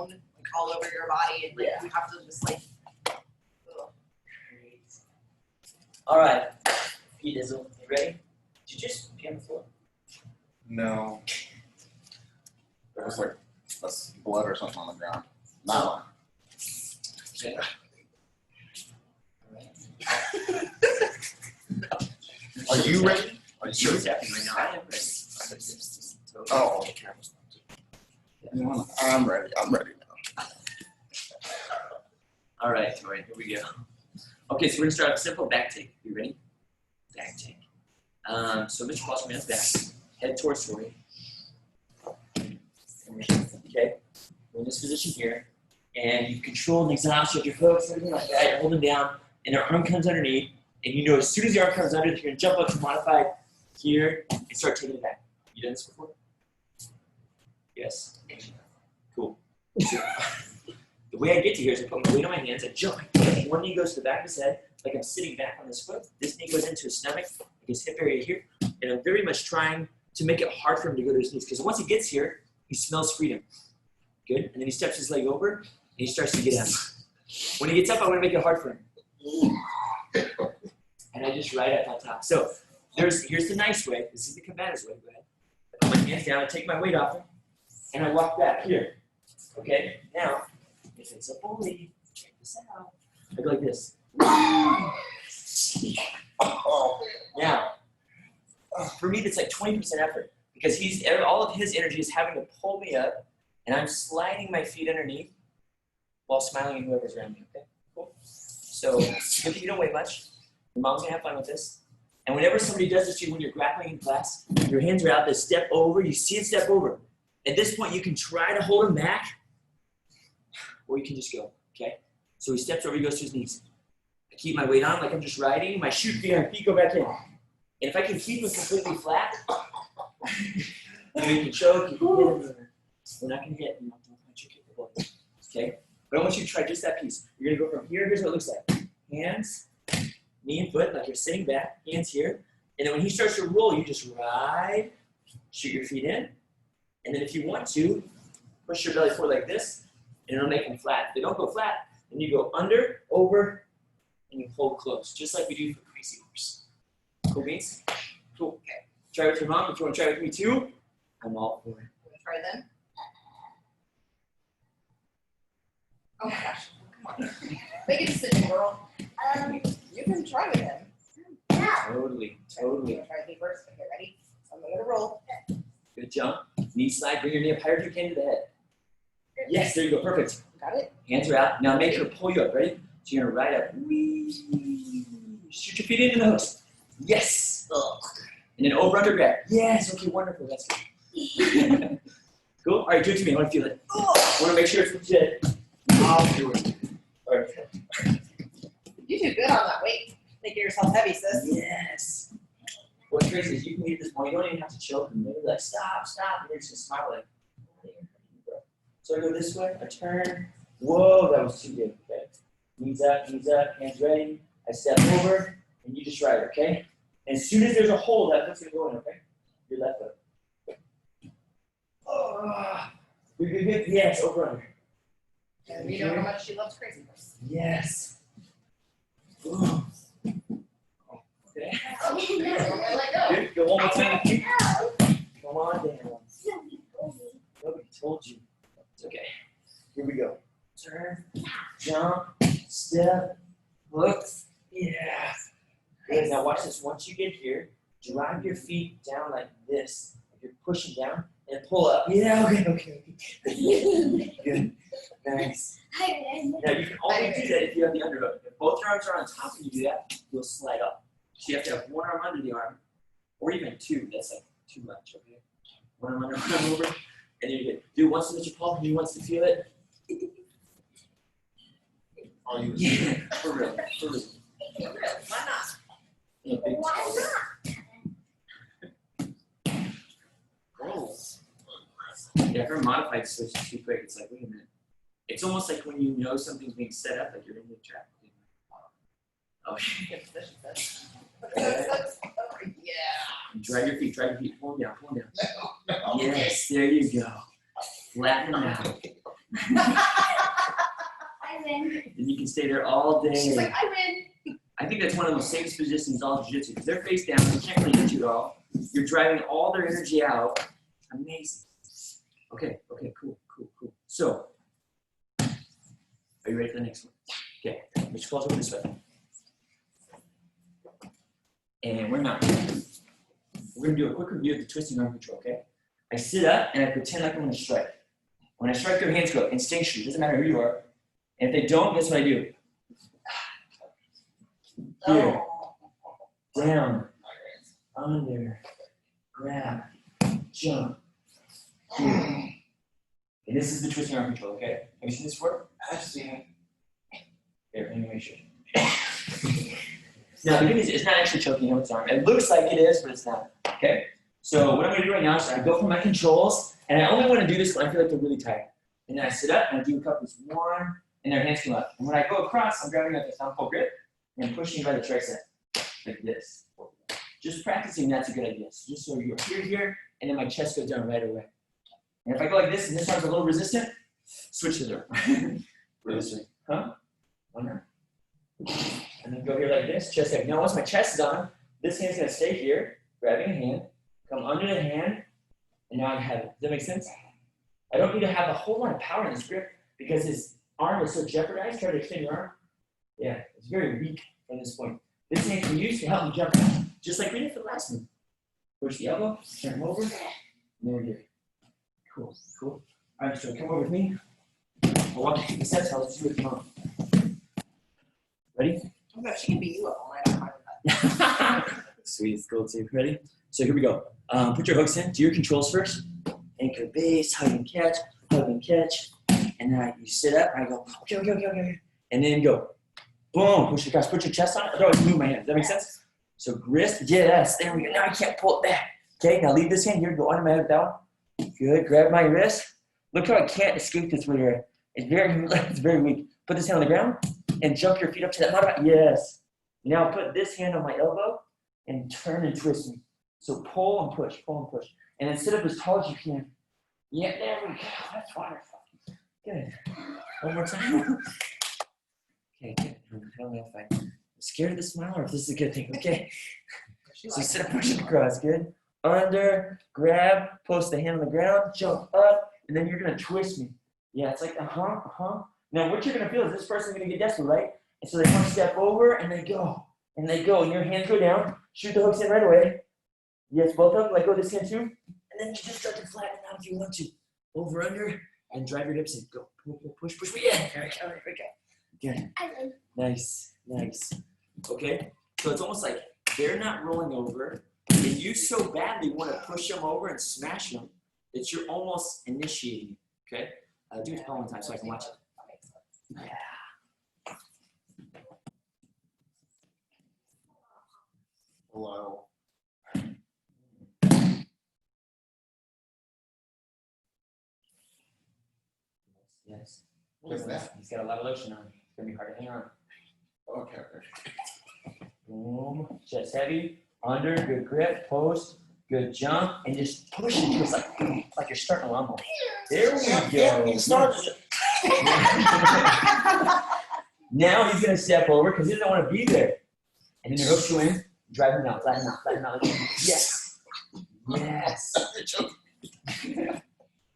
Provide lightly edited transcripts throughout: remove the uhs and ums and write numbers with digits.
down, like all over your body, and like you have to just like. All right, Pete Dizzle, you ready? Did you just pee on the floor? No. There was like blood or something on the ground. No. Okay. Are you ready? Are you Sure, happening right now. I am ready. Oh. I'm ready. I'm ready now. All right, Tori, here we go. Okay, so we're gonna start with simple back take. You ready? Back take. So Mr. Paul's on his back, head towards Tori. Okay, we're in this position here, and you control and exhaust with your hooks, everything like that. You're holding down, and their arm comes underneath, and you know as soon as the arm comes under, you're gonna jump up to modified here and start taking it back. You done this before? Yes. Cool. So, the way I get to here is I put my weight on my hands, I jump, one knee goes to the back of his head, like I'm sitting back on this foot. This knee goes into his stomach, like his hip area here, and I'm very much trying to make it hard for him to go to his knees, because once he gets here, he smells freedom. Good? And then he steps his leg over, and he starts to get up. When he gets up, I want to make it hard for him. And I just ride up on top. So here's the nice way. This is the combative way. Go ahead. I put my hands down, I take my weight off him, and I walk back here. Okay? Now, if it's a bully, check this out. I go like this. Now, for me, that's like 20% effort, because all of his energy is having to pull me up, and I'm sliding my feet underneath while smiling at whoever's around me. Okay, cool. So, good that you don't weigh much. Your mom's gonna have fun with this. And whenever somebody does this to you when you're grappling in class, your hands are out, they step over, you see it step over. At this point, you can try to hold him back, or you can just go, okay? So he steps over, he goes to his knees. I keep my weight on like I'm just riding, my feet go back in. And if I can keep him completely flat, you can choke, you can hit him. We're not gonna hit, don't punch your kick the ball. Okay? But I want you to try just that piece. You're gonna go from here, here's what it looks like. Hands, knee and foot, like you're sitting back, hands here. And then when he starts to roll, you just ride, shoot your feet in. And then if you want to, push your belly forward like this, and it'll make them flat. If they don't go flat, then you go under, over, and you hold close, just like we do for crazy horse. Cool beans? Cool. Okay. Try it with your mom. If you want to try it with me too, I'm all for it. Try them. Oh my gosh. Come on. Make a decision, girl. You can try with him. Totally. I'm going to try with me first. Okay, ready? So I'm going to roll. Good jump. Knee slide. Bring your knee up higher as you can to the head. Yes, there you go. Perfect. Got it? Hands are out. Now make her pull you up. Ready? So you're going to ride up. Whee. Shoot your feet into the hooks. Yes. And then over under grab. Yes. Okay, wonderful. That's good. Cool. All right, do it to me. I want to feel it. I want to make sure it's legit. I'll do it. All right. You do good on that weight. Making yourself heavy, sis. Yes. What's crazy is you can leave this point. You don't even have to choke and maybe like stop. And you're just gonna smile like. So I go this way. I turn. Whoa, that was too good. Okay. Knees up, hands ready. I step over, and you just ride. Okay. And as soon as there's a hole, that foot's gonna go in. Okay. Your left foot. Oh. Good. Yes, over under. And we know how much she loves crazy horse. Yes. Ooh. Okay. Let go. Good. Go one more time. Come on down. Nobody told you. It's okay. Here we go. Turn, jump, step, hook. Yeah. Good. Now watch this. Once you get here, drive your feet down like this. You're pushing down and pull up. Yeah. Okay. Good. Nice. Now you can only do that if you have the underhook. If both your arms are on top and you do that, you'll slide up. So you have to have one arm under the arm, or even two. That's like too much. Okay. One arm under, one arm over, and then you get. Do it once to Mr. Paul. He wants to feel it. Yeah, for real. Why not? Yeah, big girls. Yeah, her modified switch is too quick. It's like, wait a minute. It's almost like when you know something's being set up, like you're in the trap. Okay. Yeah. Drag your feet. Pull them down. Yes, there you go. Flatten them out. I win. And you can stay there all day. She's like, I win. I think that's one of the safest positions in all jiu-jitsu because they're face down, they can't really hit you at all. You're driving all their energy out. Amazing. Okay, cool. So, are you ready for the next one? Okay, put your claws over this way. And we're not. We're gonna do a quick review of the twisting arm control, okay? I sit up and I pretend like I'm gonna strike. When I strike, their hands go instinctually, doesn't matter who you are. And if they don't, guess what I do? Here, down, under, grab, jump, here. And this is the twisting arm control, okay? Have you seen this before? I've seen it. Here, let me make sure. Now, the good news is it's not actually choking on its arm. It looks like it is, but it's not, okay? So what I'm gonna do right now is I go for my controls, and I only wanna do this when I feel like they're really tight. And then I sit up and I do a couple, one, and their hands come up. And when I go across, I'm grabbing at the thumb pull grip and pushing by the tricep, like this. Just practicing that's a good idea. So just so you're here, and then my chest goes down right away. And if I go like this, and this arm's a little resistant, switch to the arm. This way. Huh? One arm. And then go here like this, chest heavy. Now once my chest is on, this hand's gonna stay here, grabbing a hand, come under the hand, and now I have it. Does that make sense? I don't need to have a whole lot of power in this grip because his arm is so jeopardized. Try to extend your arm. Yeah, it's very weak from this point. This hand can use to help me jump, just like we did for the last one. Push the elbow, turn him over, and then we're here. Cool. All right, so come over with me. I'll walk you through the steps. I'll just do it tomorrow. Ready? Oh no, she can beat you up all night. I'm fine with that. Sweet, it's cool too. Ready? So here we go. Put your hooks in. Do your controls first. Anchor base, hug and catch. And then you sit up. And I go, okay. And then go. Boom. Push your cross. Put your chest on it. Otherwise, move my hand. Does that make sense? So grist. Yes. There we go. Now I can't pull it back. Okay. Now leave this hand here. Go under my head down. Good. Grab my wrist. Look how I can't escape this with your. It's very weak. Put this hand on the ground and jump your feet up to that modifier. Yes. Now put this hand on my elbow and turn and twist me. So pull and push. And then sit up as tall as you can. Yeah, there we go. That's wonderful. Good. One more time. Okay, good. I don't know if I'm scared of the smile or if this is a good thing. Okay. So sit up, push it across. Good. Under, grab, post the hand on the ground, jump up, and then you're going to twist me. Yeah, it's like Now what you're going to feel is this person's going to get desperate, right? And so they want to step over, and they go. And your hands go down. Shoot the hooks in right away. Yes, both of them. Let go of this hand too. And then you just start to flatten out if you want to. Over, under, and drive your hips in. Go. Push. Yeah. There we go. Good. Nice. Okay. So it's almost like they're not rolling over, and you so badly want to push them over and smash them that you're almost initiating. Okay. Do it one time so I can watch it. Yeah. Hello. Yes. What is that? He's got a lot of lotion on. It's gonna be hard to hang on. Okay. Boom. Chest heavy. Under. Good grip. Post. Good jump. And just push it twist like you're starting a lawnmower. There we go. It started. Now he's gonna step over because he doesn't want to be there. And then your hooks go in. Drive him out. Flatten out. Yes.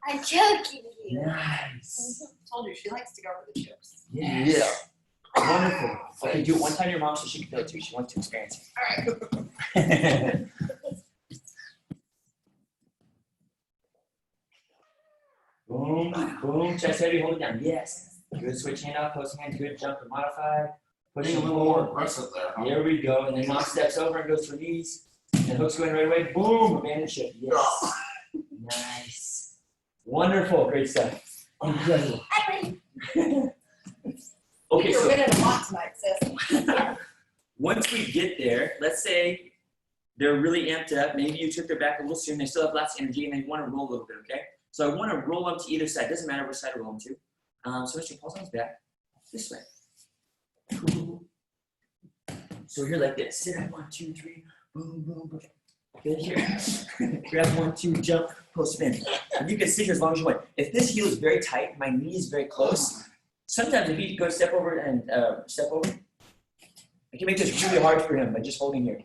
I'm joking you. Nice. I told you she likes to go for the chips. Yes. Yeah. Wonderful. Okay, do it one time to your mom so she can feel it too. She wants to experience Alright. it. Boom. Chest heavy, hold it down. Yes. Good. Switch hand out, post hand. Good. Jump and modify. Push Being a it little more forward. aggressive there. Huh? There we go. And then mom steps over and goes for knees. And hooks going right away. Boom. Abandon shift. Yes. Nice. Wonderful. Great stuff. Incredible. Okay, You're so winning a lot tonight, sis. once we get there, let's say they're really amped up. Maybe you took their back a little soon. They still have lots of energy and they want to roll a little bit, okay? So I want to roll up to either side. Doesn't matter which side I roll them to. So Mr. Paul's on his back. This way. So you're like this. Sit up, 1, 2, 3. Boom. Good here. Grab 1, 2, jump, pull, spin. And you can sit here as long as you want. If this heel is very tight, my knee is very close, sometimes if you go step over and step over, I can make this really hard for him by just holding here.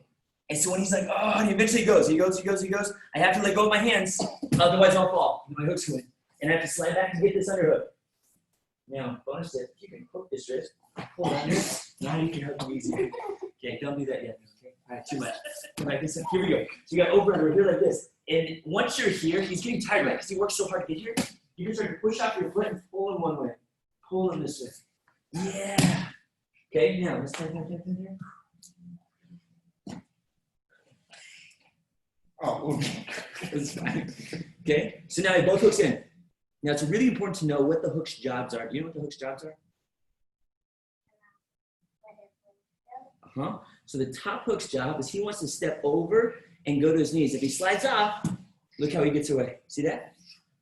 And so when he's like, oh, and he eventually goes, I have to let go of my hands, otherwise I'll fall. My hook's going. And I have to slide back to get this underhook. Now, bonus tip, you can hook this wrist, pull under, now you can hook him easy. Okay, don't do that yet. Okay, all right, too much. All right, here we go. So you got over under here like this. And once you're here, he's getting tired, right? Because he works so hard to get here. You can start to push off your foot and pull him one way. Pull him this way. Yeah. Okay, now let's try that in here. Oh, It's fine. Okay, so now both hooks in. Now it's really important to know what the hook's jobs are. Do you know what the hook's jobs are? So the top hook's job is he wants to step over and go to his knees. If he slides off, look how he gets away. See that?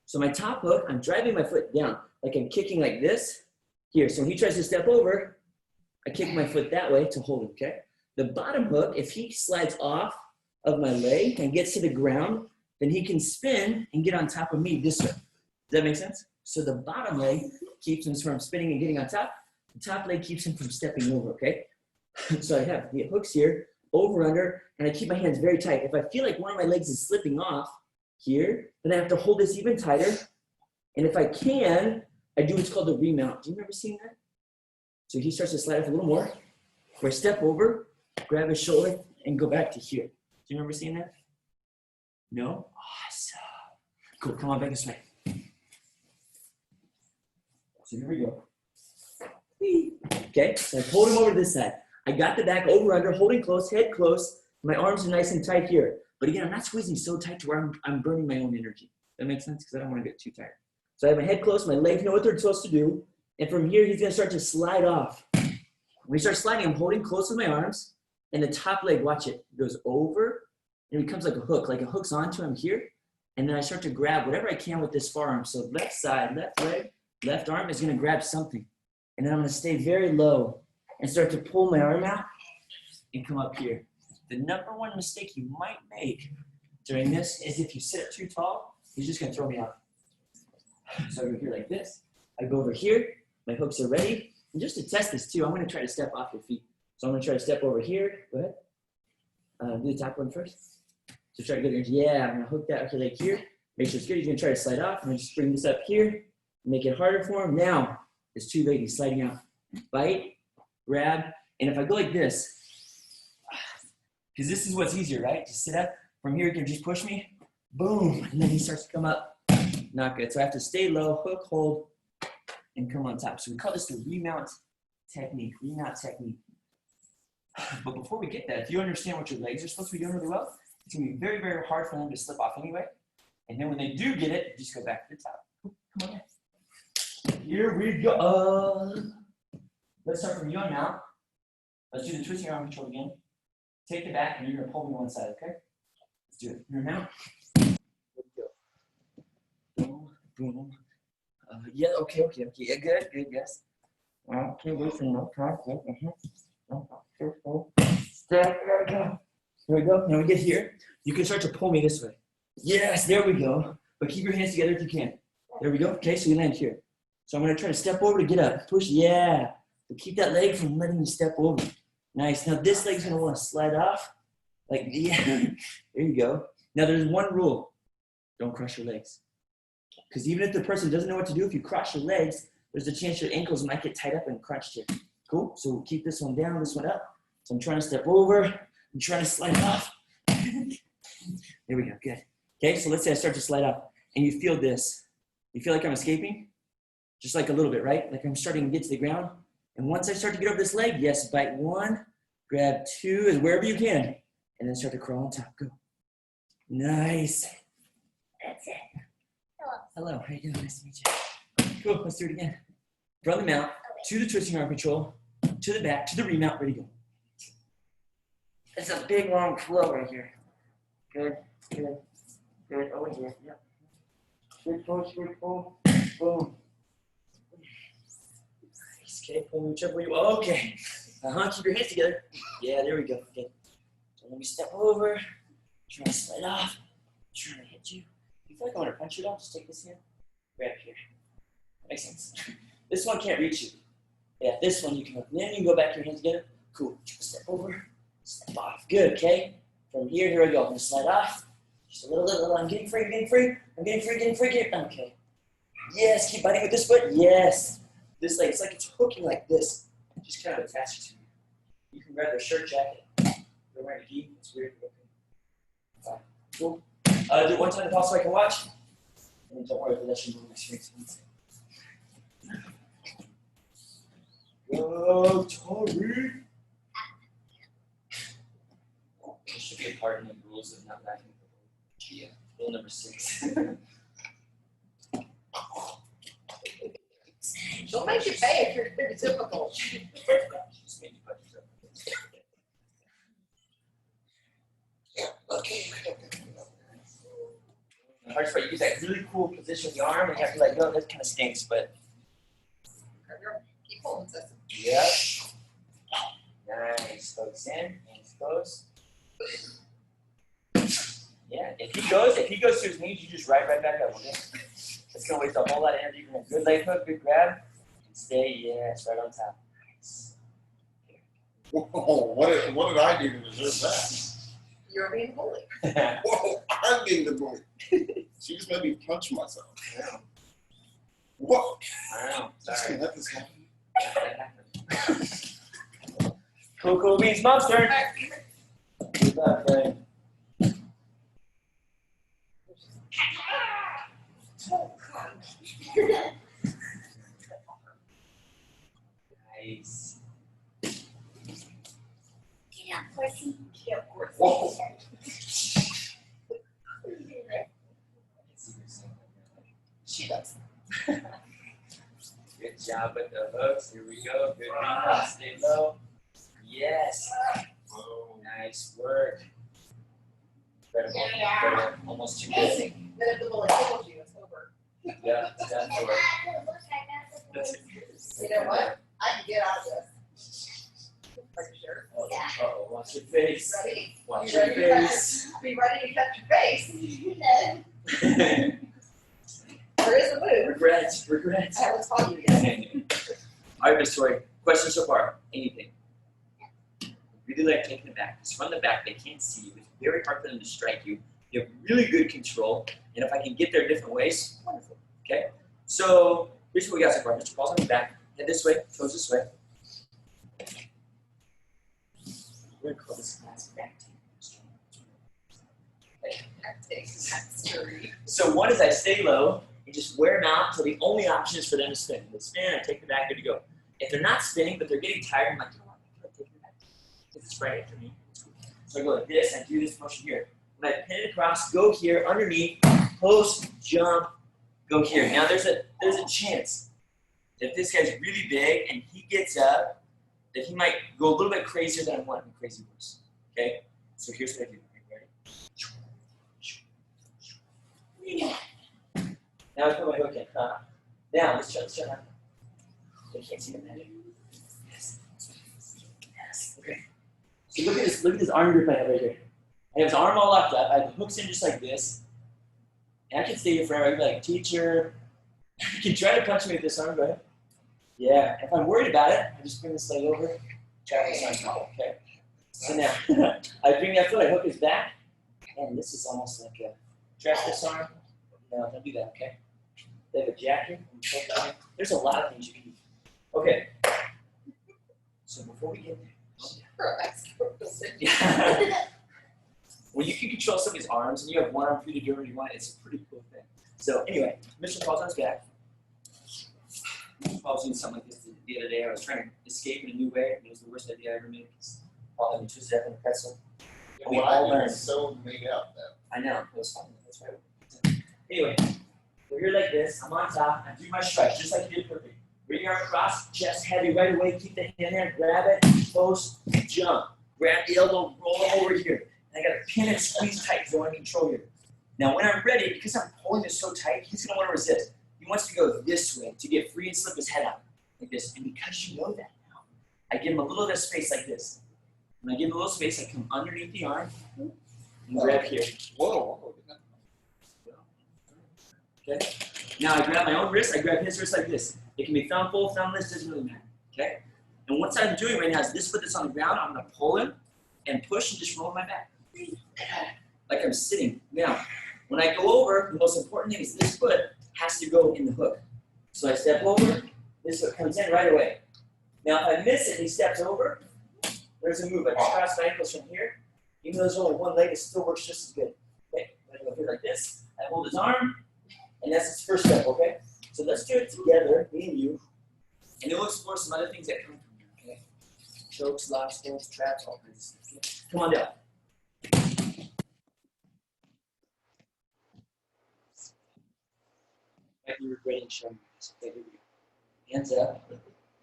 So my top hook, I'm driving my foot down, like I'm kicking like this here. So when he tries to step over, I kick my foot that way to hold him, okay? The bottom hook, if he slides off of my leg and gets to the ground, then he can spin and get on top of me this way. Does that make sense? So the bottom leg keeps him from spinning and getting on top. The top leg keeps him from stepping over, okay? So I have the hooks here, over, under, and I keep my hands very tight. If I feel like one of my legs is slipping off here, then I have to hold this even tighter. And if I can, I do what's called a remount. Do you remember seeing that? So he starts to slide off a little more. Where I step over, grab his shoulder, and go back to here. Do you remember seeing that? No? Awesome. Cool, come on back this way. So here we go. Okay, so I pulled him over to this side. I got the back over, under, holding close, head close. My arms are nice and tight here. But again, I'm not squeezing so tight to where I'm burning my own energy. That makes sense? Because I don't want to get too tired. So I have my head close, my legs know what they're supposed to do. And from here, he's going to start to slide off. When he starts sliding, I'm holding close with my arms. And the top leg, watch it, goes over. And it becomes like a hook. Like a hook's onto him here. And then I start to grab whatever I can with this forearm. So left side, left leg, left arm is going to grab something. And then I'm going to stay very low and start to pull my arm out and come up here. The number one mistake you might make during this is if you sit up too tall, he's just going to throw me out. So I go here like this. I go over here. My hooks are ready. And just to test this too, I'm going to try to step off your feet. So I'm going to try to step over here. Go ahead. Do the top one first. So try to get your, yeah, I'm going to hook that leg here. Make sure it's good. He's going to try to slide off. I'm going to just bring this up here. Make it harder for him. Now, it's too late. He's sliding out. Bite, grab, and if I go like this, because this is what's easier, right? Just sit up. From here, you can just push me. Boom. And then he starts to come up. Not good. So I have to stay low, hook, hold, and come on top. So we call this the remount technique. Remount technique. But before we get that, if you understand what your legs are supposed to be doing really well, it's going to be very, very hard for them to slip off anyway. And then when they do get it, just go back to the top. Come on. Here we go. Let's start from young now. Let's do the twisting arm control again. Take the back, and you're going to pull me one side, okay? Let's do it. Here now. Here we go. Boom, boom. Yeah, okay. Yeah, good, yes. Okay, listen, no conflict. Step, there we go. Here we go. Now we get here. You can start to pull me this way. Yes, there we go. But keep your hands together if you can. There we go. Okay, so you land here. So I'm going to try to step over to get up. Push, yeah. But keep that leg from letting you step over. Nice. Now this leg's going to want to slide off. Like, yeah. There you go. Now there's one rule. Don't cross your legs. Because even if the person doesn't know what to do, if you cross your legs, there's a chance your ankles might get tied up and crunched here. Cool? So we'll keep this one down, this one up. So I'm trying to step over. I'm trying to slide off. There we go. Good. Okay, so let's say I start to slide off. And you feel this. You feel like I'm escaping? Just like a little bit, right? Like I'm starting to get to the ground. And once I start to get over this leg, yes, bite one, grab two, and wherever you can. And then start to crawl on top. Go. Nice. That's it. Hello. How you doing? Nice to meet you. Cool. Let's do it again. From the mount to the twisting arm control, to the back, to the remount. Ready to go. It's a big, long flow right here. Good. Over here. Yep. Good pull. Boom. Okay, pull me whichever way you want. Okay. Keep your hands together. Yeah, there we go. Okay. So let me step over. Trying to slide off. Trying to hit you. If you feel like I want to punch you off, just take this hand. Right up here. That makes sense. This one can't reach you. Yeah, this one you can hook. Then you can go back your hands together. Cool. Step over. Step off. Good, okay? From here we go. I'm going to slide off. Just a little. I'm getting free, getting free. I'm getting free. Okay. Yes, keep biting with this foot. Yes. This leg, it's like it's hooking like this. Just kind of attach it to you. You can grab their shirt jacket. They're wearing a gi. It's weird. Fine. Cool. Do it one time to pause so I can watch. And don't worry, that shouldn't move my screen. Go, Tori. There should be a part in the rules of not backing the ball. Yeah. Rule number 6. She'll make you pay if you're typical. Just make you punch yourself. Okay. The hardest part, you use that really cool position with the arm, and you have to let go. That kind of stinks, but. Keep holding, sis. Yep. Nice. Focus in. Hands close. Yeah. If he goes to his knees, you just ride right back up. Okay. It's gonna waste a whole lot of energy. You're gonna good leg hook, good grab, and stay. Yes, right on top. Nice. Whoa, what did I do to deserve that? You're being bullied. Whoa, I'm being the bully. She just made me punch myself. Whoa. I know. Just Sorry. gonna let this happen. Cool beans, mom's turn. Good luck, buddy. Nice. Get up, horsey. Yeah, of course. Whoa. She does. Good job with the hooks. Here we go. Good job. Stay low. Yes. Whoa. Nice work. Incredible. Almost too good. Then if the bully tickles you, it's over. Yeah, it's done for it. That's it. You know what? I can get out of this. Are you sure? Uh-oh, watch your face. Ready? Watch You your ready to cut- face. Be ready to cut your face. There is a move. Regrets. I haven't taught you yet. All right, Miss Tori. Question so far? Anything? Really like taking it back. Because from the back, they can't see you. It's very hard for them to strike you. You have really good control. And if I can get there different ways, wonderful. Okay? So here's what we got so far. Mr. Paul's on the back. Head this way. Toes this way. We're going to call this class back to you. So one is I stay low and just wear them out until the only option is for them to spin. They spin, I take them back, good to go. If they're not spinning, but they're getting tired, I'm like, you know what, I feel like taking them back. Because it's right after me. It's cool. So I go like this, I do this motion here. When I pin it across, go here, underneath, post, jump, go here. Now there's a chance that if this guy's really big and he gets up, that he might go a little bit crazier than I want in Crazy Horse. Okay? So here's what I do. Now I put my hook in. Now let's try that. They can't see the magic. Yes. Yes. Okay. So look at this arm grip I have right here. I have his arm all locked up. I have the hooks in just like this. And I can stay here forever. I can be like, teacher. You can try to punch me with this arm. Go ahead. Yeah. If I'm worried about it, I just bring this leg over. Try this arm. Okay. So now I bring that foot. I hook his back. And this is almost like a trap this arm. No, don't do that, okay? They have a jacket. There's a lot of things you can do. Okay. So before we get there, when you can control somebody's arms and you have one arm free to do whatever you want, it's a pretty cool thing. So anyway, Mr. Paul's on his back. Mr. Paul was doing something like this the other day. I was trying to escape in a new way. It was the worst idea I ever made because Paul had me twisted up in a pretzel. Yeah, what I did was so made out that. I know, it was fun. That's why. Anyway, we're here like this. I'm on top. I do my strikes just like you did perfect. Bring your arm across, chest heavy right away. Keep the hand there. Grab it. Post. Jump. Grab the elbow. Roll over here. And I got to pin and squeeze tight because I want to control here. Now, when I'm ready, because I'm pulling this so tight, he's going to want to resist. He wants to go this way to get free and slip his head out like this. And because you know that now, I give him a little bit of space like this. When I give him a little space, I come underneath the arm. And grab here. Whoa. Okay? Now I grab my own wrist, I grab his wrist like this. It can be thumb full, thumbless, doesn't really matter. Okay? And what I'm doing right now is this foot that's on the ground, I'm gonna pull him and push and just roll my back. Like I'm sitting. Now, when I go over, the most important thing is this foot has to go in the hook. So I step over, this foot comes in right away. Now if I miss it and he steps over, there's a move. I just cross my ankles from here. Even though there's only one leg, it still works just as good. Okay? I go here like this, I hold his arm, and that's his first step, okay? So let's do it together, me and you, and then we'll explore some other things that come from here, okay? Chokes, locks, holds, traps, all kinds of stuff. Okay? Come on down. Like you were ready to show me this. Okay, here we go. Hands up,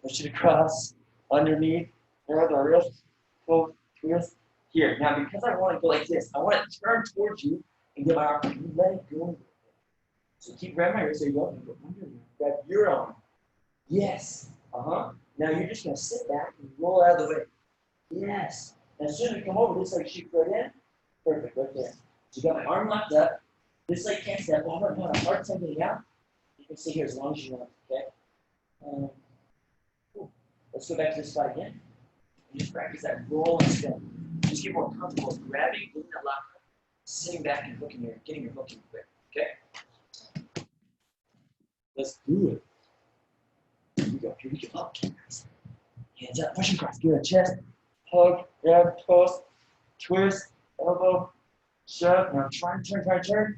push it across, underneath, grab the wrist, pull, twist. Here, now because I want to go like this, I want to turn towards you and get my arm, you let it go. So keep grabbing my wrist, there you go, and go under you. Grab your arm. Yes. Now you're just going to sit back and roll out of the way. Yes. Now as soon as you come over, this leg shoots right in. Perfect, right there. So you got my arm locked up. This leg can't step over. I'm having a hard time getting out. You can stay here as long as you want, okay? Cool. Let's go back to this spot again. And just practice that roll and step. Just get more comfortable with grabbing in that lock, sitting back and hooking your, getting your hook in quick, okay? Let's do it. Here we go, here we go. Hands up, push across, give it a chest, hug, grab, toss, twist, elbow, shove. Now turn.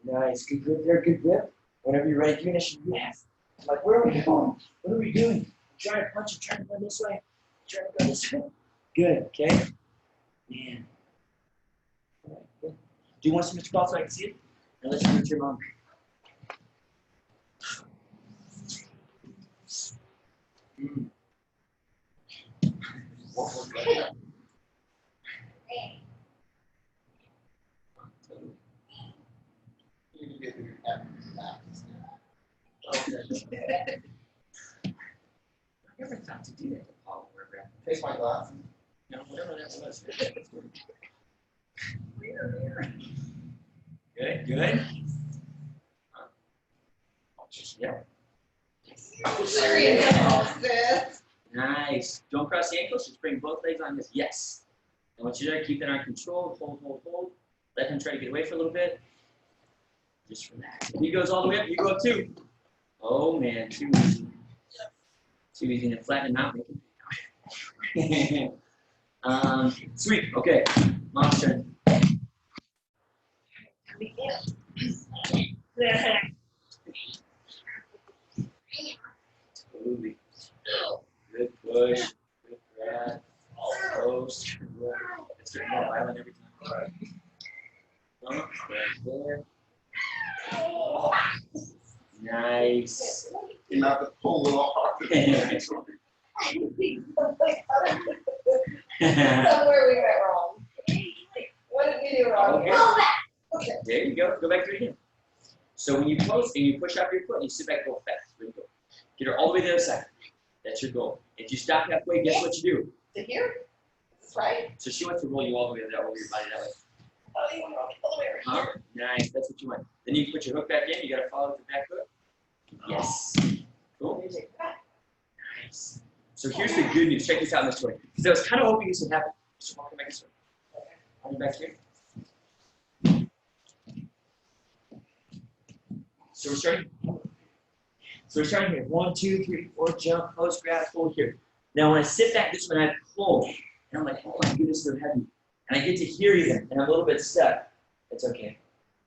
Nice, good grip there, good grip. Whenever you're ready, finish. Yes. I'm like, where are we going? What are we doing? I'm trying to punch, I'm trying to go this way. I'm trying to go this way. Good, okay? Man. All right, good. Do you want some Mr. Ball so I can see it? Now let's go to your mom. I never thought to do that to Paul. Take my glass. No, whatever that was. Good. Yeah. Serious analysis. Nice. Don't cross the ankles. Just bring both legs on this. Yes. I want you to keep that on control. Hold. Let him try to get away for a little bit. Just relax. If he goes all the way up, you go up too. Oh man, too easy. Too easy. And flatten him out. Make him. Sweet. Okay. Mom's turn. Totally. Good push. Good grab. Close. It's getting more violent every time. Right there. Nice. You have to pull a little harder. Somewhere we went wrong. What did we do wrong? Okay. Go back. Okay. There you go. Go back to it again. So when you post and you push up your foot and you sit back, go fast. There you go. Get her all the way to the other side. That's your goal. If you stop halfway, guess what you do? To here? Is this right? So she wants to roll you all the way that over your body that way. Oh, you want to roll all the way around. Huh? Nice. That's what you want. Then you put your hook back in. You got to follow with the back hook. Yes. Cool. Nice. So here's the good news. Check this out in this way. Because I was kind of hoping this would happen. Just walk back this way. Come back here. So we're starting here. 1, 2, 3, 4, jump, post, grab, pull here. Now when I sit back this way, I pull, and I'm like, oh my goodness, they're heavy. And I get to here even, and I'm a little bit stuck. It's okay.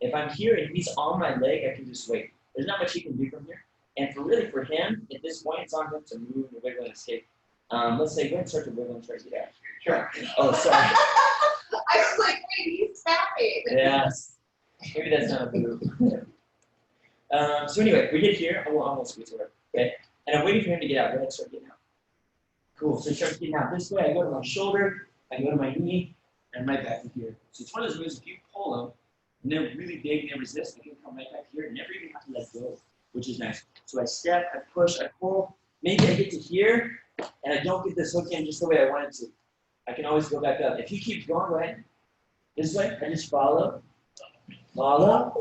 If I'm here and he's on my leg, I can just wait. There's not much he can do from here. And for him, at this point, it's on him to move and wiggle and escape. Let's say, go ahead and start to wiggle and try to get out. Sure. Oh, sorry. I was like, wait, he's tapping. Yes. Maybe that's not a move. So anyway, we get here. I won't squeeze it, okay? And I'm waiting for him to get out. Go ahead and start getting out. Cool. So he starts getting out this way. I go to my shoulder. I go to my knee. And right back to here. So it's one of those moves, if you pull them, and they're really big and they resist, they can come right back here and never even have to let go, which is nice. So I step, I push, I pull. Maybe I get to here, and I don't get this hook in just the way I wanted to. I can always go back up. If he keeps going, go ahead. This way, I just follow. Follow.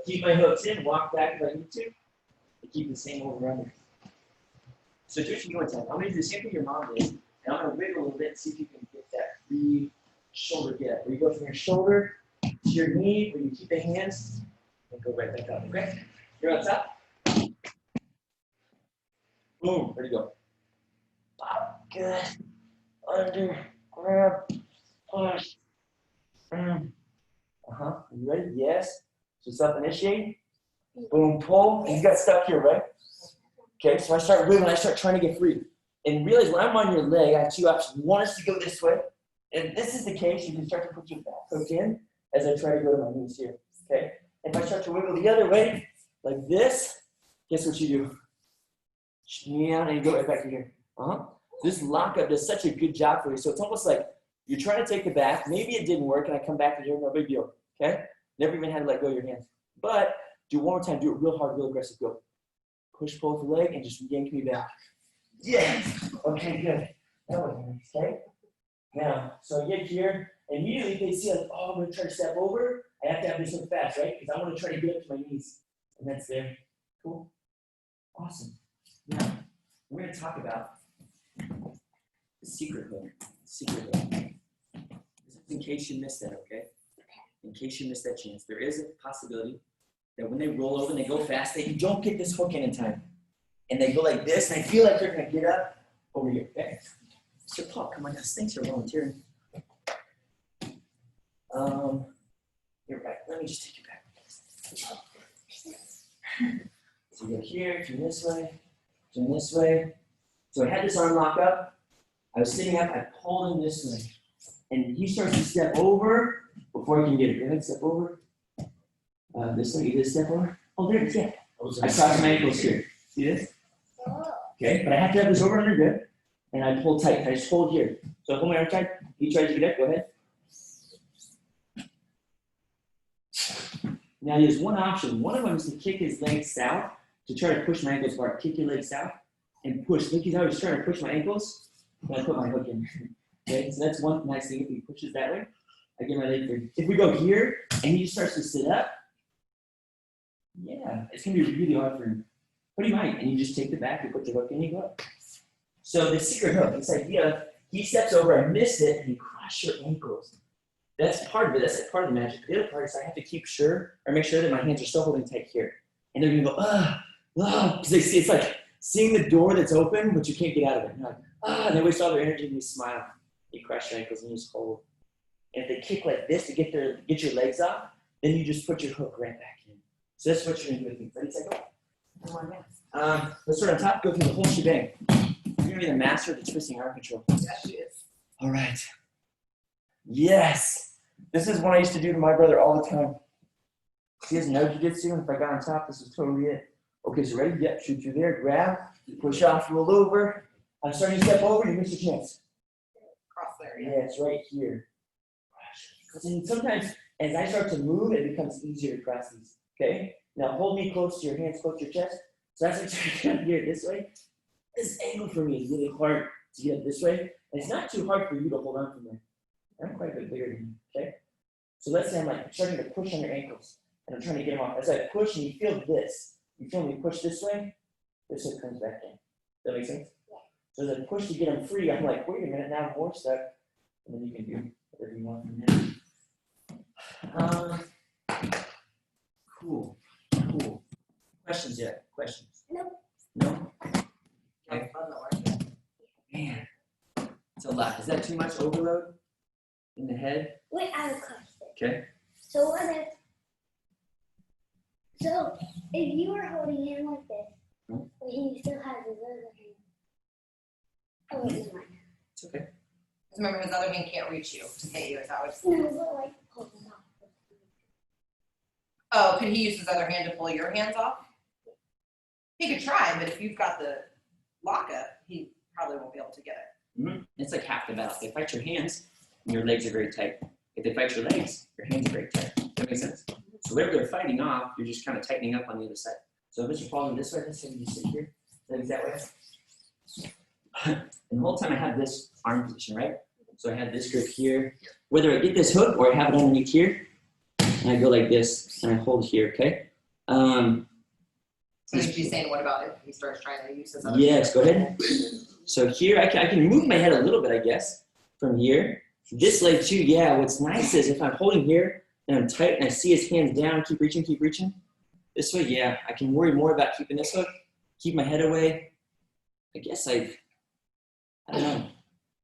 Keep my hooks in, walk back if I need to. And keep the same over under. So do what you do one time. I'm going to do the same thing your mom did. And I'm going to wiggle a little bit and see if you can get that free shoulder get. Where you go from your shoulder to your knee, where you keep the hands, and go right back up. Okay? You're on top. Boom. Ready to go. Pop. Good. Under. Grab. Push. Are you ready? Yes. So self-initiate. Boom, pull. You got stuck here, right? Okay, so I start wiggling. I start trying to get free. And realize when I'm on your leg, I have two options. One is to go this way. And this is the case. You can start to put your back hook in as I try to go to my knees here. Okay? If I start to wiggle the other way, like this, guess what you do? Yeah, and you go right back to here. This lockup does such a good job for you. So it's almost like you're trying to take it back. Maybe it didn't work, and I come back to here, no big deal. Okay? Never even had to let go of your hands. But do it one more time. Do it real hard, real aggressive. Go. Push, pull with the leg, and just yank me back. Yes. Okay, good. That was nice. Okay? Now, so I get here, and immediately they see, like, oh, I'm going to try to step over. I have to have this look fast, right? Because I want to try to get up to my knees. And that's there. Cool. Awesome. Now, we're going to talk about the secret hook. Secret hook. This is in case you missed that, okay? In case you missed that chance. There is a possibility that when they roll over and they go fast, that you don't get this hook in time. And they go like this, and I feel like they're going to get up over here. Okay? Mr. Paul, come on, guys. Thanks for volunteering. You're right. Let me just take you back. So you go here, turn this way, turn this way. So I had this arm locked up. I was sitting up. I pulled him this way. And he starts to step over before he can get it. Go ahead, step over. This way, you did step over. Oh, there it is, yeah. I crossed my ankles here. See this? Okay, but I have to have this over under good. And I pull tight. I just hold here. So hold my arm tight. He tries to get up. Go ahead. Now there's one option. One of them is to kick his legs south to try to push my ankles apart. Kick your legs south and push. Look, he's always trying to push my ankles. And I put my hook in. Okay, so that's one nice thing. If he pushes that way, I get my leg free. If we go here and he starts to sit up, yeah, it's gonna be really hard for him. But he might, and you just take the back, you put your hook in, you go up. So the secret hook, this idea, he steps over, I missed it, and you crush your ankles. That's part of it. That's part of the magic. The other part is I have to make sure that my hands are still holding tight here. And they're gonna go, because they see it's like seeing the door that's open, but you can't get out of it. And you're like, and they waste all their energy and you smile. You crush your ankles and you just hold. And if they kick like this to get your legs off, then you just put your hook right back in. So that's what you're gonna do with me. Ready, set, go. Let's start on top, go through the whole shebang. You're gonna be the master of the twisting arm control. Yes, she is. All right. Yes. This is what I used to do to my brother all the time. He has no jiu-jitsu, and if I got on top, this is totally it. Okay, so ready? Yep, shoot you there, grab, push off, roll over. I'm starting to step over, you miss your chance. Cross there, Yeah, it's right here. And sometimes, as I start to move, it becomes easier to cross these. Okay? Now hold me close to your hands, close to your chest. So as I try to get here this way, this angle for me is really hard to get up this way. And it's not too hard for you to hold on from there. I'm quite a bit bigger than you, okay? So let's say I'm like starting to push on your ankles, and I'm trying to get them off. As I push, and you feel this. You feel me push this way, this one comes back in. Does that make sense? Yeah. So as I push to get them free, I'm like, wait a minute, now I'm more stuck. And then you can do whatever you want from there. Cool. Questions yet? Questions? No? Okay. Man, it's a lot. Is that too much overload in the head? Wait, I have a question. Okay. So if you were holding him like this, but he still has his other hand. Oh wait, never mind. It's okay. Remember, his other hand can't reach you to hit you. Is that what? No, but like hold him off. Oh, could he use his other hand to pull your hands off? He could try, but if you've got the lockup, he probably won't be able to get it. Mm-hmm. It's like half the battle. If they fight your hands, your legs are very tight. If they fight your legs, your hands are very tight. Does that make sense? So wherever they're fighting off, you're just kind of tightening up on the other side. So if you're following this way, let's say you sit here, legs that way. And the whole time I have this arm position, right? So I have this grip here. Whether I get this hook or I have it underneath here, and I go like this, and I hold here, okay? So she's saying, what about if he starts trying to use his other? Yes, go ahead. So here, I can move my head a little bit, I guess, from here. This leg too, yeah, what's nice is if I'm holding here, and I'm tight, and I see his hands down, keep reaching. This way, yeah, I can worry more about keeping this hook, keep my head away. I guess I don't know.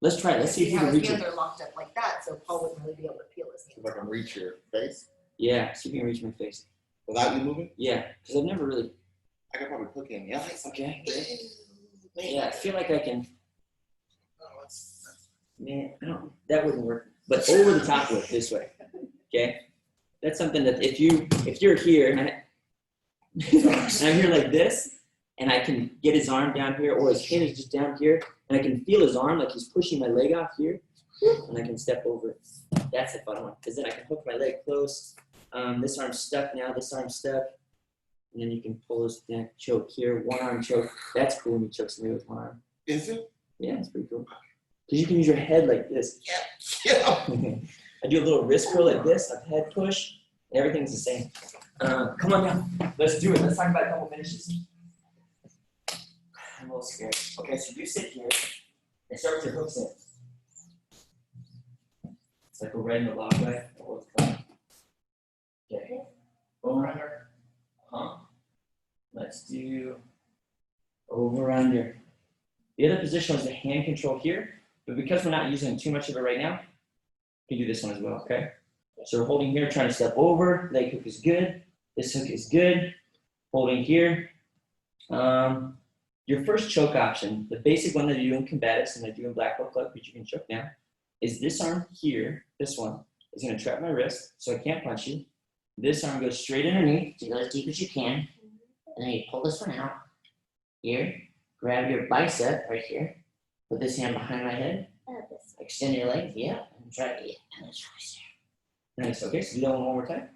Let's try it. Let's see if you can reach his it. hands are locked up like that, so Paul wouldn't really be able to peel his hands. If I can reach your face Yeah, see if you can reach my face. without you moving, Yeah, because I've never really. I could probably hook in. Yeah. Okay. Yeah, I feel like I can. Man, I don't. That wouldn't work. But over the top with this way. Okay. That's something that if you're here and I'm here like this, and I can get his arm down here, or his hand is just down here, and I can feel his arm like he's pushing my leg off here, and I can step over it. That's the fun one, because then I can hook my leg close. This arm's stuck now, this arm's stuck. And then you can pull his neck, choke here, one arm choke. That's cool when you choke somebody with one arm. Is it? Yeah, it's pretty cool. Because you can use your head like this. Yeah. I do a little wrist curl like this, a head push, and everything's the same. Come on now, let's do it. Let's talk about a couple finishes. I'm a little scared. Okay, so you sit here and start with your hooks in. It's like we're right in the log way. Okay. Over under. Let's do over under. The other position was the hand control here, but because we're not using too much of it right now, you can do this one as well, okay? So we're holding here, trying to step over. Leg hook is good. This hook is good. Holding here. Your first choke option, the basic one that you do in combatives and I do in black belt club, which you can choke now, is this arm here, this one, is going to trap my wrist, so I can't punch you. This arm goes straight underneath, so you go as deep as you can. And then you pull this one out. Here, grab your bicep right here. Put this hand behind my head. Extend your leg, yeah, and try it. And that's right there. Nice, okay, so do that one more time.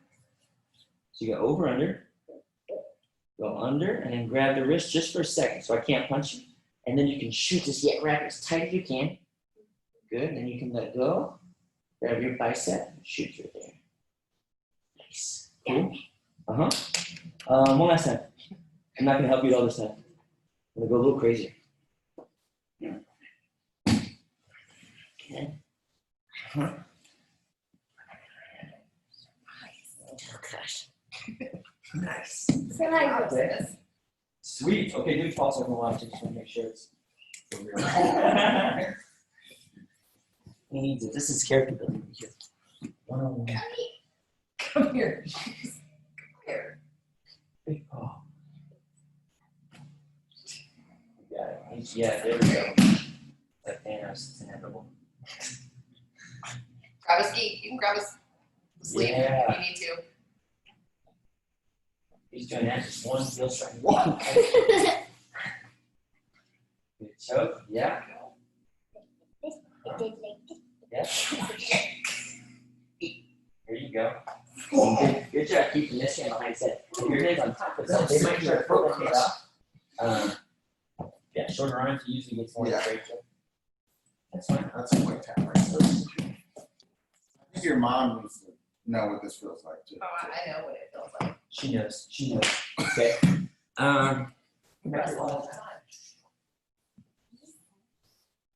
So you go over, under, and then grab the wrist just for a second, so I can't punch you. And then you can shoot this, yeah, wrap it as tight as you can. Good, and then you can let go. Grab your bicep, and shoot through there. Nice, cool. One last time. I'm not gonna help you all this time. I'm gonna go a little crazier. Okay. Oh gosh. Nice. So like this. Okay. Sweet. Okay, do false over watch. I just want to make sure it's for real. We need to. This is character building here. 101. Come here. Come here. Big paw. Yeah, there we go. Like Thanos, it's inevitable. Grab a ski. You can grab a sleeve Yeah. if you need to. He's doing that. Just one heel strike. One. Good choke. Yeah. Yeah. Here you go. Good job keeping this hand behind his head. If your hand's on top of it, they might try to pull that hand off. Yeah, shorter arms usually gets more straight. That's fine. That's a quick tap right there. I think your mom needs to know what this feels like too. Oh, I know what it feels like. She knows. She knows. Okay. Rest all the time.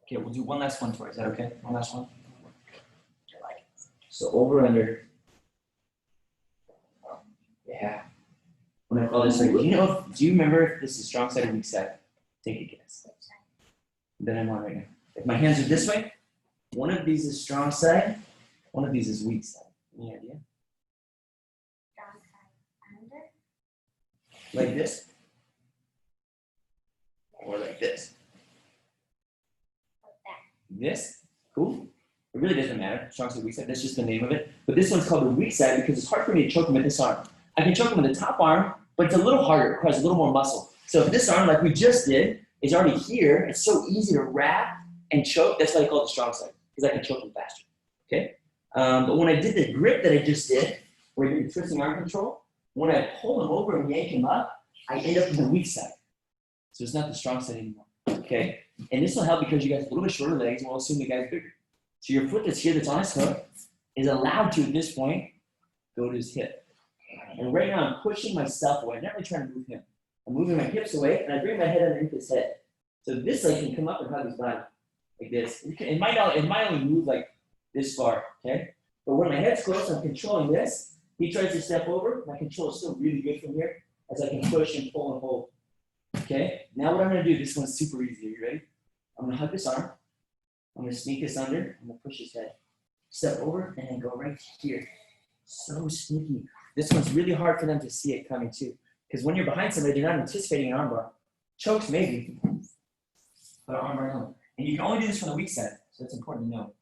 Okay, we'll do one last one, Tori. Is that okay? One last one. You're like, So over under. Yeah. When I call this, like, do you remember if this is strong side or weak side? Take a guess. Then I'm on right now. If my hands are this way, one of these is strong side, one of these is weak side. Any idea? Like this? Or like this? This? Cool. It really doesn't matter. Strong side, weak side. That's just the name of it. But this one's called the weak side because it's hard for me to choke him with this arm. I can choke him with the top arm, but it's a little harder. It requires a little more muscle. So if this arm, like we just did, is already here, it's so easy to wrap and choke. That's why I call it the strong side, because I can choke him faster. Okay? But when I did the grip that I just did, where you're twisting arm control, when I pull him over and yank him up, I end up in the weak side. So it's not the strong side anymore. Okay? And this will help because you guys have a little bit shorter legs, and we'll assume the guy's bigger. So your foot that's here, that's on his hook, is allowed to, at this point, go to his hip. And right now, I'm pushing myself away. I'm not really trying to move him. I'm moving my hips away, and I bring my head underneath his head. So this leg can come up and hug his body, like this. It might only move like this far, okay? But when my head's close, I'm controlling this. He tries to step over. My control is still really good from here, as I can push and pull and hold. Okay? Now what I'm going to do, this one's super easy. Are you ready? I'm going to hug this arm. I'm going to sneak this under. I'm going to push his head. Step over and then go right here. So sneaky. This one's really hard for them to see it coming too. Because when you're behind somebody, they're not anticipating an armbar. Chokes maybe, but an armbar no. And you can only do this from the weak side, so that's important to know.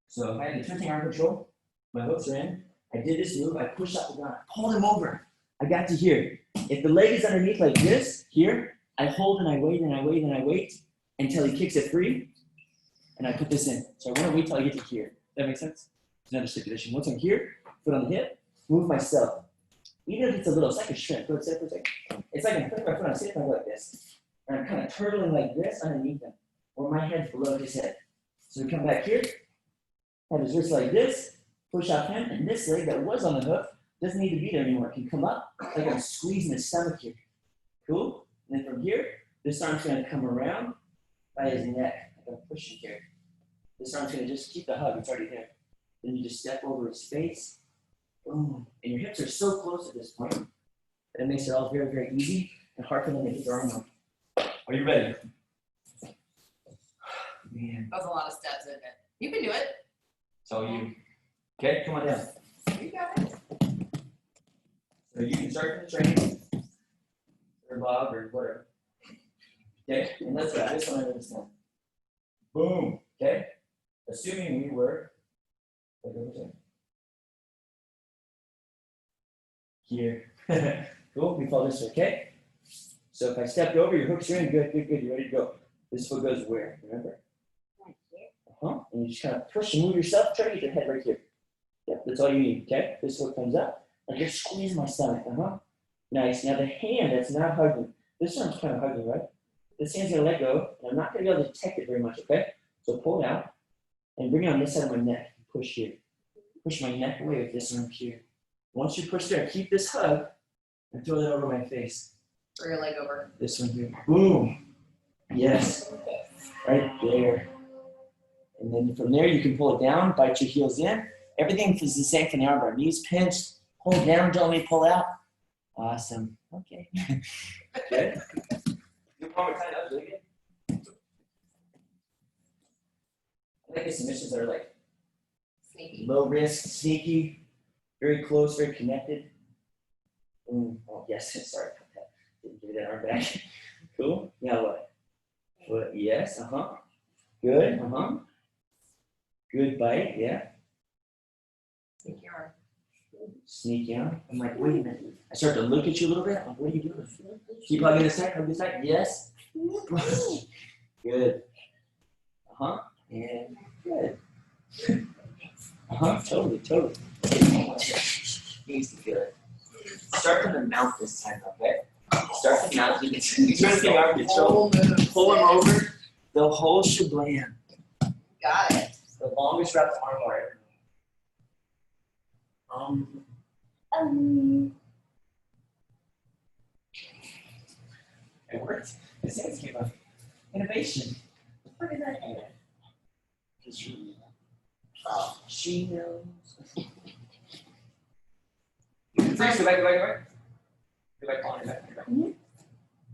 So if I had the twisting arm control, my hooks are in, I did this move, I pushed up the ground, I pulled him over. I got to here. If the leg is underneath like this, here, I hold and I wait and I wait and I wait until he kicks it free, and I put this in. So I want to wait till I get to here. That makes sense? It's another stipulation. Once I'm here, foot on the hip, move myself. Even if it's a little, it's like a shrimp. Go sit for a second. It's like I'm putting my foot on, see if I go like this. And I'm kind of turtling like this underneath him, where my head's below his head. So we come back here, have his wrist like this, push off him, and this leg that was on the hook doesn't need to be there anymore. It can come up like I'm squeezing his stomach here. Cool? And then from here, this arm's going to come around by his neck. Like I'm pushing here. This arm's going to just keep the hug. It's already there. Then you just step over his face. Boom. And your hips are so close at this point that it makes it all very, very easy and hard for them to hit their arm up. Are you ready? Man. That was a lot of steps, isn't it? You can do it. So you. Okay, come on down. You got it. So you can start from the training, or log, or whatever. Okay, and let's go. This one I understand. Boom. Okay. Assuming we were. Here. Cool. We follow this way, okay? So if I stepped over, your hooks are in. Good, good, good. You ready to go? This foot goes where? Remember? Right here. And you just kind of push and move yourself. Try to get your head right here. Yep, that's all you need, okay? This foot comes up. I just squeeze my stomach. Nice. Now the hand that's not hugging. This one's kind of hugging, right? This hand's going to let go. And I'm not going to be able to detect it very much, okay? So pull it out and bring it on this side of my neck. Push here. Push my neck away with this arm here. Once you push there, keep this hug and throw that over my face. Throw your leg over. This one here. Boom. Yes. Right there. And then from there, you can pull it down, bite your heels in. Everything is the same from the armbar. Knees pinched, pull down, don't let me pull out. Awesome. Okay. Good. Do one more time. That was really good. I like the submissions that are like Sneaky. low risk, sneaky, very close, very connected. Oh, yes. Sorry about that. Didn't give you that arm back. Cool. Now what? What? Yes. Good. Good bite. Yeah. Sneaky arm. Sneak out. I'm like, wait a minute. I start to look at you a little bit. I'm like, what are you doing? Keep hugging this side. Hug this side. Yes. Good. And good. Totally. Needs to feel it. Start from the mouth this time, okay? Start from the mouth. You can twisting arm control. Pull him over. The whole shebang. Got it. The longest wrapped arm bar ever. It worked. This thing came up. Innovation. What about it? Because she knows. First, go back. Go back on.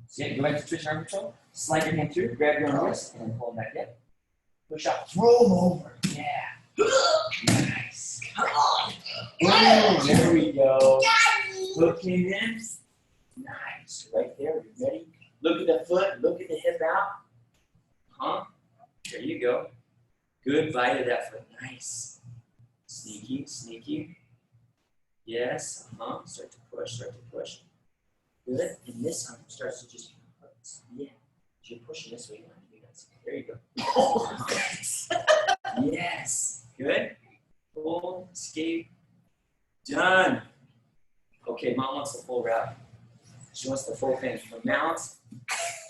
So yeah, go back to twitch arm control. Slide your hand through, grab your own wrist, and then pull it back in. Push out, throw them over. Yeah. Nice. Come on. Boom. There we go. Hook him in. Nice. Right there. You ready? Look at the foot. Look at the hip out. There you go. Good bite of that foot. Nice. Sneaky. Yes. Start to push. Good. And this arm starts to just hurt. Yeah. You're pushing this way. There you go. Yes. Good. Pull, escape. Done. Okay, mom wants the full route. She wants the full thing. From mount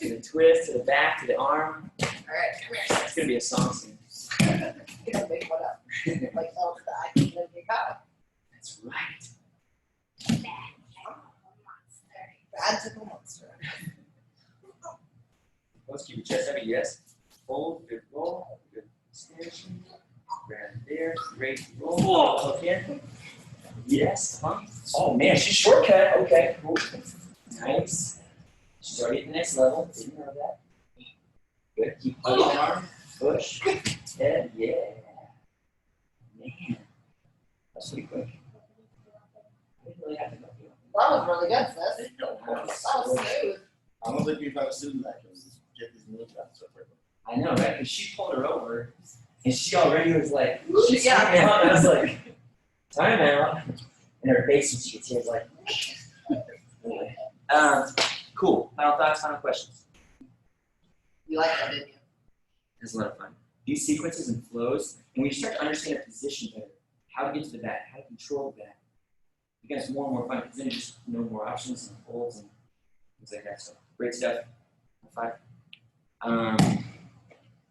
to the twist, to the back, to the arm. All right, come here. It's going to be a song soon. You know, make one up. Like, oh, I can live your car. That's right. Bad tickle monster. Let's keep your chest heavy, yes. Hold, good roll, good extension. Grab there, great roll. Hook in. Yes, huh? Oh man, she's shortcut. Okay, cool. Nice. She's already at the next level. Didn't know that. Good. Keep hugging that arm. Push. Head. Yeah. Man. That's pretty quick. I didn't really have to go through. That was really good, sis. That That was was smooth. I don't think we've had a student that can get these moves out so quickly. I know, right? Because she pulled her over, and she already was like, She- yeah. time out. And I was like, time out. And her face, when she gets here, is like, anyway. Cool. Final thoughts, final questions. You like that, didn't you? It was a lot of fun. These sequences and flows, and when you start to understand a position better, how to get to the bat, how to control the bat, it becomes more and more fun because then you just know more options and holds and things like that. So great stuff. High five.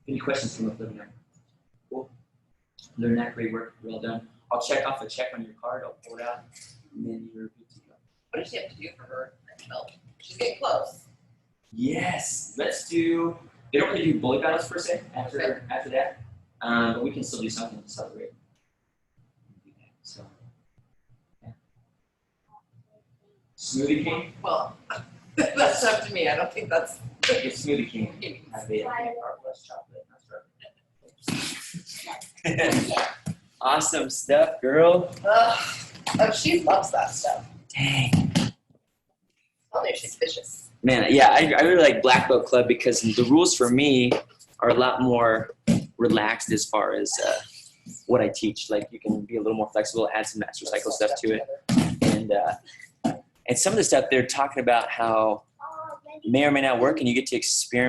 Any questions from the let me know. Cool. Learn that, great work, well done. I'll check off a check on your card, I'll pull it out, and then you're good to go. What does she have to do for her belt? She's getting close. Yes, let's do, they don't really do bully battles per se after that, but we can still do something to celebrate. So, yeah. Smoothie King? Well, that's up to me. I don't think that's. It's Smoothie King. I made less chocolate, not strawberry. Awesome stuff, girl. Oh, she loves that stuff. Dang. I think she's vicious. Man, yeah, I really like Black Belt Club because the rules for me are a lot more relaxed as far as what I teach. Like you can be a little more flexible, add some master cycle stuff to it, and some of the stuff they're talking about how may or may not work, and you get to experiment.